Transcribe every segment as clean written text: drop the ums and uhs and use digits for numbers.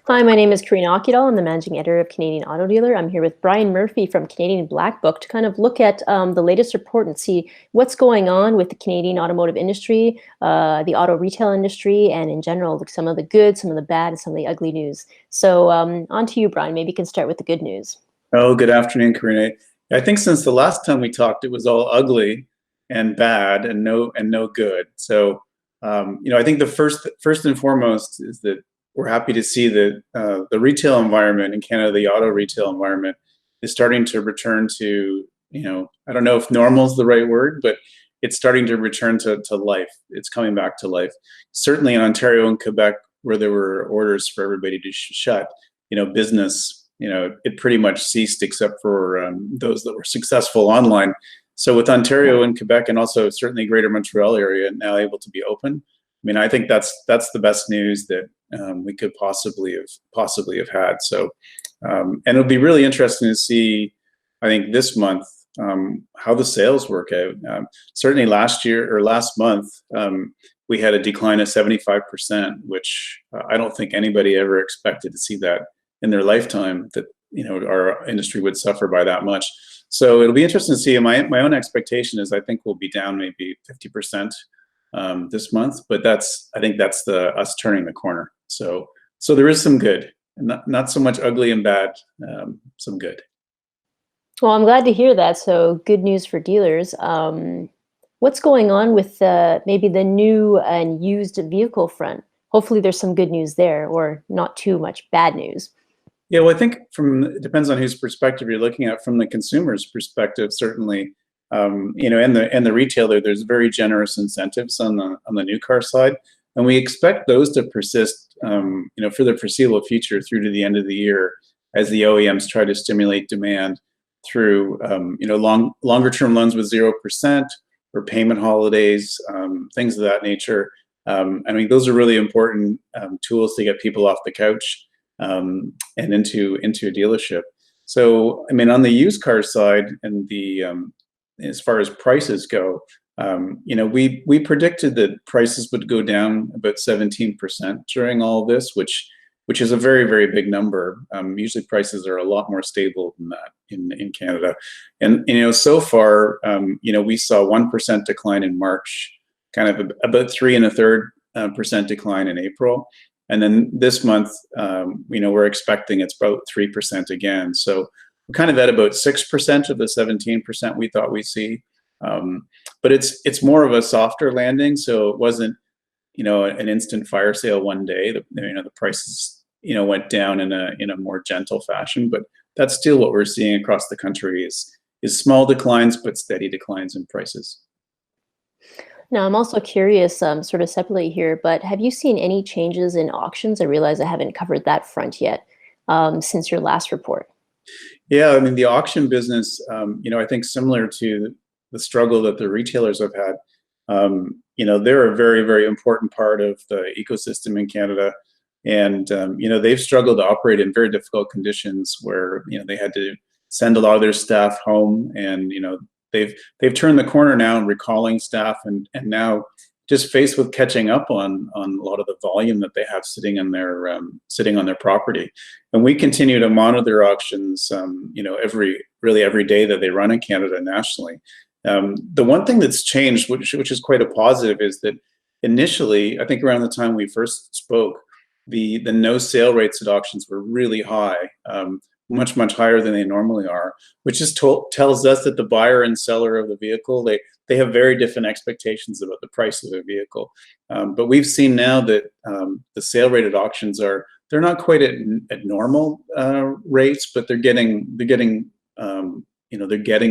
Hi, my name is Karina Akidal. I'm the managing editor of Canadian Auto Dealer. I'm here with Brian Murphy from Canadian Black Book to kind of look at the latest report and see what's going on with the Canadian automotive industry, the auto retail industry, and in general, some of the good, some of the bad, and some of the ugly news. So on to you, Brian. Maybe you can start with the good news. Oh, good afternoon, Karina. I think since the last time we talked, it was all ugly and bad and no good. So, I think the first and foremost is that we're happy to see that the retail environment in Canada, the auto retail environment, is starting to return to, I don't know if normal is the right word, but it's starting to return to life. It's coming back to life. Certainly in Ontario and Quebec, where there were orders for everybody to shut, business, it pretty much ceased except for those that were successful online. So with Ontario and Quebec, and also certainly Greater Montreal area now able to be open, I mean, I think that's the best news that we could possibly have had. So, and it'll be really interesting to see, I think this month, how the sales work out. Certainly last month, we had a decline of 75%, which I don't think anybody ever expected to see that in their lifetime, that our industry would suffer by that much. So it'll be interesting to see. My own expectation is I think we'll be down maybe 50% this month, but I think that's us turning the corner. So there is some good, and not so much ugly and bad, some good. Well, I'm glad to hear that. So good news for dealers. What's going on with maybe the new and used vehicle front? Hopefully there's some good news there, or not too much bad news. Yeah, well, I think it depends on whose perspective you're looking at. From the consumer's perspective, certainly, and the retailer, there's very generous incentives on the new car side, and we expect those to persist, for the foreseeable future through to the end of the year, as the OEMs try to stimulate demand through, longer term loans with 0% or payment holidays, things of that nature. I mean, those are really important tools to get people off the couch and into a dealership. So, I mean, on the used car side, and as far as prices go, we predicted that prices would go down about 17% during all of this, which is a very, very big number. Usually prices are a lot more stable than that in Canada. And, so far, we saw 1% decline in March, kind of about 3.33% decline in April. And then this month, we're expecting it's about 3% again. So we're kind of at about 6% of the 17% we thought we'd see. But it's more of a softer landing. So it wasn't, an instant fire sale one day. The prices, went down in a more gentle fashion. But that's still what we're seeing across the country is small declines, but steady declines in prices. Now, I'm also curious, sort of separately here, but have you seen any changes in auctions? I realize I haven't covered that front yet since your last report. Yeah, I mean, the auction business, I think similar to the struggle that the retailers have had, they're a very, very important part of the ecosystem in Canada. And, they've struggled to operate in very difficult conditions where, they had to send a lot of their staff home, and, they've turned the corner now and recalling staff, and now just faced with catching up on a lot of the volume that they have sitting on their property. And we continue to monitor auctions, every day that they run in Canada nationally. The one thing that's changed, which is quite a positive, is that initially, I think around the time we first spoke, the no sale rates at auctions were really high. Much higher than they normally are, which just tells us that the buyer and seller of the vehicle, they have very different expectations about the price of a vehicle. But we've seen now that the sale rate at auctions they're not quite at normal rates, but they're getting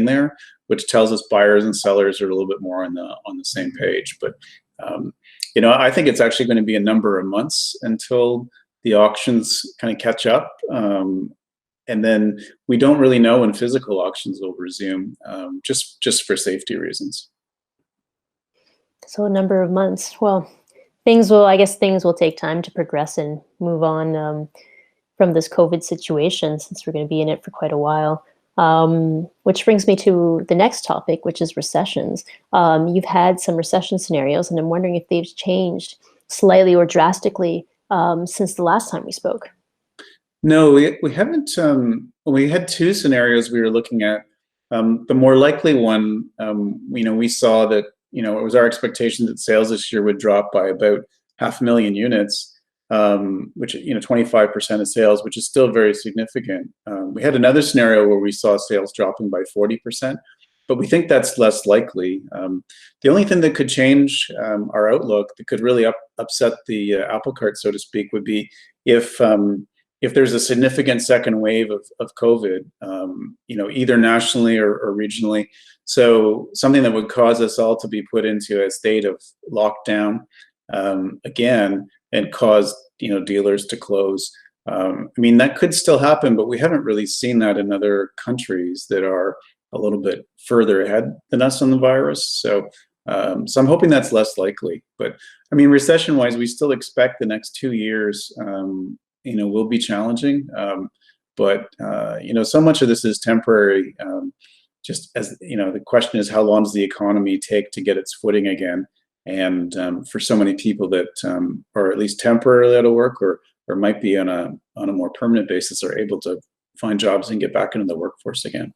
there, which tells us buyers and sellers are a little bit more on the same page. But I think it's actually going to be a number of months until the auctions kind of catch up. And then we don't really know when physical auctions will resume, just for safety reasons. So a number of months. Well, I guess things will take time to progress and move on from this COVID situation, since we're going to be in it for quite a while. Which brings me to the next topic, which is recessions. You've had some recession scenarios, and I'm wondering if they've changed slightly or drastically since the last time we spoke. No, we haven't. We had two scenarios we were looking at. The more likely one, we saw that, it was our expectation that sales this year would drop by about 500,000 units, which, 25% of sales, which is still very significant. We had another scenario where we saw sales dropping by 40%, but we think that's less likely. The only thing that could change our outlook, that could really upset the apple cart, so to speak, would be if there's a significant second wave of COVID, either nationally or regionally. So something that would cause us all to be put into a state of lockdown again, and cause dealers to close. That could still happen, but we haven't really seen that in other countries that are a little bit further ahead than us on the virus. So I'm hoping that's less likely. But recession-wise, we still expect the next 2 years will be challenging. But so much of this is temporary. Just as the question is, how long does the economy take to get its footing again? And for so many people that are at least temporarily out of work, or might be on a more permanent basis, are able to find jobs and get back into the workforce again.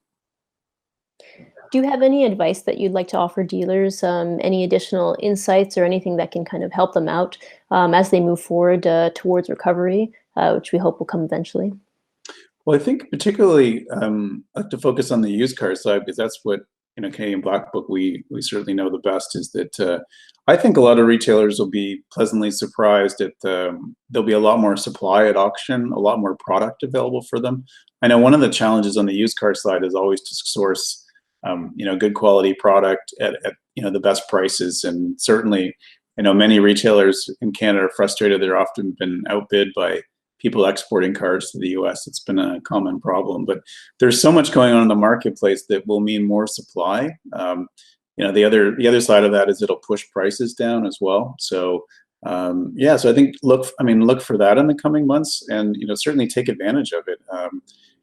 Do you have any advice that you'd like to offer dealers? Any additional insights or anything that can kind of help them out as they move forward towards recovery, which we hope will come eventually? Well, I think particularly I like to focus on the used car side, because that's what, Canadian Black Book, we certainly know the best, is that I think a lot of retailers will be pleasantly surprised at there'll be a lot more supply at auction, a lot more product available for them. I know one of the challenges on the used car side is always to source good quality product at the best prices. And certainly, many retailers in Canada are frustrated. They're often been outbid by people exporting cars to the US. It's been a common problem, but there's so much going on in the marketplace that will mean more supply. The other side of that is it'll push prices down as well. So so I think look for that in the coming months, and certainly take advantage of it.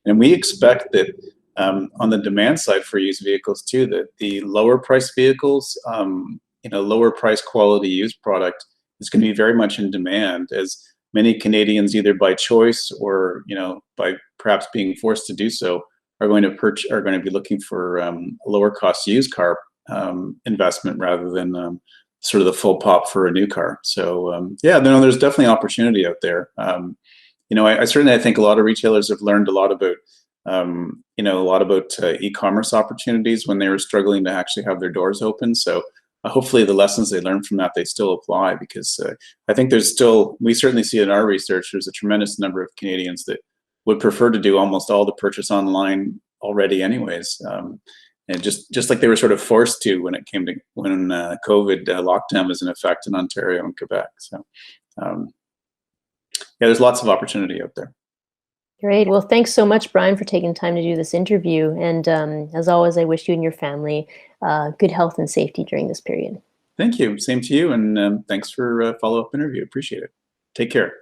And we expect that on the demand side for used vehicles too, that the lower price vehicles, lower price quality used product is going to be very much in demand, as many Canadians, either by choice or by perhaps being forced to do so, are going to be looking for a lower cost used car investment, rather than sort of the full pop for a new car. So there's definitely opportunity out there. I think a lot of retailers have learned a lot about e-commerce opportunities when they were struggling to actually have their doors open. So hopefully the lessons they learned from that, they still apply, because I think we certainly see in our research, there's a tremendous number of Canadians that would prefer to do almost all the purchase online already anyways. And just like they were sort of forced to when COVID lockdown was in effect in Ontario and Quebec. So there's lots of opportunity out there. Great. Well, thanks so much, Brian, for taking time to do this interview. And as always, I wish you and your family good health and safety during this period. Thank you. Same to you. And thanks for a follow-up interview. Appreciate it. Take care.